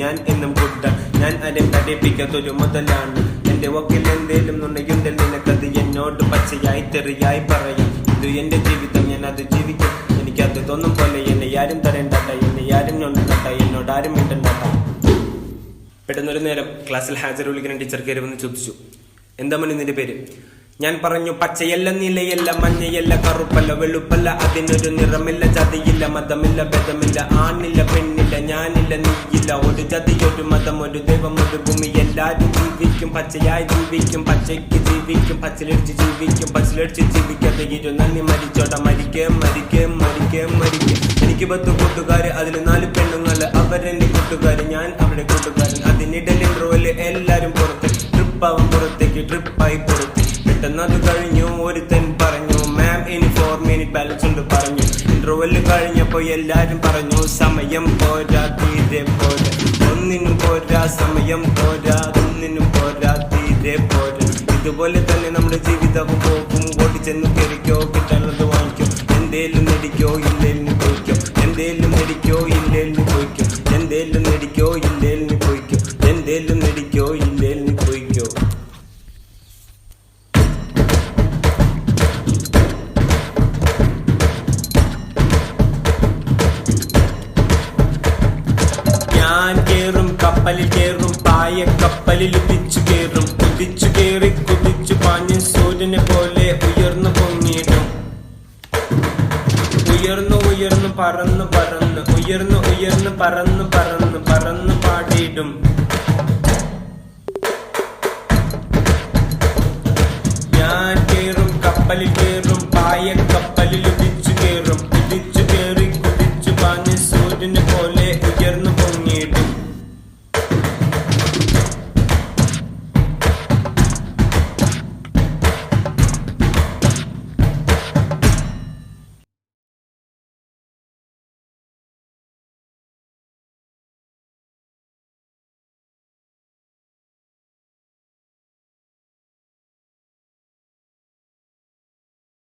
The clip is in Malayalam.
ഞാൻ എന്നും കുട്ട ഞാൻ ആരെയും തടിപ്പിക്കാത്തൊരു മുതലാണ്. എന്റെ വക്കിൽ എന്തേലും നുണയുണ്ടിൽ നിനക്കത് എന്നോട് പച്ചയായി തെറിയായി പറയാം. ഇത് എന്റെ ജീവിതം, ഞാൻ അത് ജീവിക്കും. എനിക്കത് തോന്നും പോലെ എന്നെ ആരും തടയണ്ടാട്ട, എന്നെ ആരും ഞൊണ്ടണ്ട, എന്നോട് ആരും മിണ്ടണ്ടാട്ട. പെട്ടെന്നൊരു നേരം ക്ലാസ്സിൽ ഹാജർ വിളിക്കുന്ന ടീച്ചർ കയറി വന്ന് ചോദിച്ചു, എന്താ മണി നിന്റെ പേര്? ഞാൻ പറഞ്ഞു, പച്ചയല്ല നിലയല്ല മഞ്ഞയല്ല കറുപ്പല്ല വെളുപ്പല്ല, അതിനൊരു നിറമില്ല ജാതിയില്ല മതമില്ല ഭേദമില്ല, ആണില്ല പെണ്ണില്ല ഞാനില്ല നീയില്ല, ഒരു ജാതി ഒരു മതം ഒരു ദൈവം ഒരു ഭൂമി, എല്ലാരും ജീവിക്കും പച്ചയായി ജീവിക്കും, പച്ചയ്ക്ക് ജീവിക്കും, പച്ചിലടിച്ച് ജീവിക്കും, പച്ചിലടിച്ച് ജീവിക്കാതെ നന്ദി മരിച്ചോട മരിക്കേ മരിക്കേ മരിക്കേ മരിക്കേ. എനിക്ക് 10 കൂട്ടുകാര്, അതിൽ 4 പെണ്ണുങ്ങള്, അവരെന്റെ കൂട്ടുകാര്, ഞാൻ അവരുടെ കൂട്ടുകാരൻ. അതിനിടയിൽ ഇൻട്രോയില് എല്ലാരും പുറത്ത്, ട്രിപ്പാവും പുറത്തേക്ക്, ട്രിപ്പായി പുറത്ത്. പെട്ടെന്നത് കഴിഞ്ഞു, ഒരുത്തൻ പറഞ്ഞു, മാം ഇനി 4 മിനിറ്റ് ബാലൻസ് ഉണ്ട് പറഞ്ഞു. ഇന്റർവെല് കഴിഞ്ഞപ്പോ എല്ലാരും പറഞ്ഞു, സമയം പോരാ തീരെ പോരാ, ഒന്നിനും പോരാ സമയം പോരാ, ഒന്നിനും പോരാ തീരെ പോരാ. ഇതുപോലെ തന്നെ നമ്മുടെ ജീവിതവും പോകും, ഓടിച്ചെന്ന് കയറിക്കോ, കിട്ടാനുള്ളത് വാങ്ങിക്കോ, എന്തേലും നേടിക്കോ ഇല്ലേലിന് പോയിക്കോ, എന്തേലും നേടിക്കോ ഇല്ലേലിന് പോയിക്കോ, എന്തേലും നേടിക്കോ ഇല്ലേലിന് പോയിക്കോ, എന്തേലും നേടിക്കോ ഇല്ലേലിന് പോയിക്കോ. ഞാൻ കേറും കപ്പലിൽ കേറും, പായ കപ്പലിൽ ഉദിച്ചു കേറും, കുതിച്ചു കേറി കുതിച്ചു പാഞ്ഞ് സൂര്യനെ പോലെ ഉയർന്നു പൊങ്ങിയിടും, ഉയർന്നു ഉയർന്നു പറന്നു പറന്ന്, ഉയർന്നു ഉയർന്നു പറന്നു പറന്ന് പറന്നു പാടിയിടും. ഞാൻ കേറും കപ്പലിൽ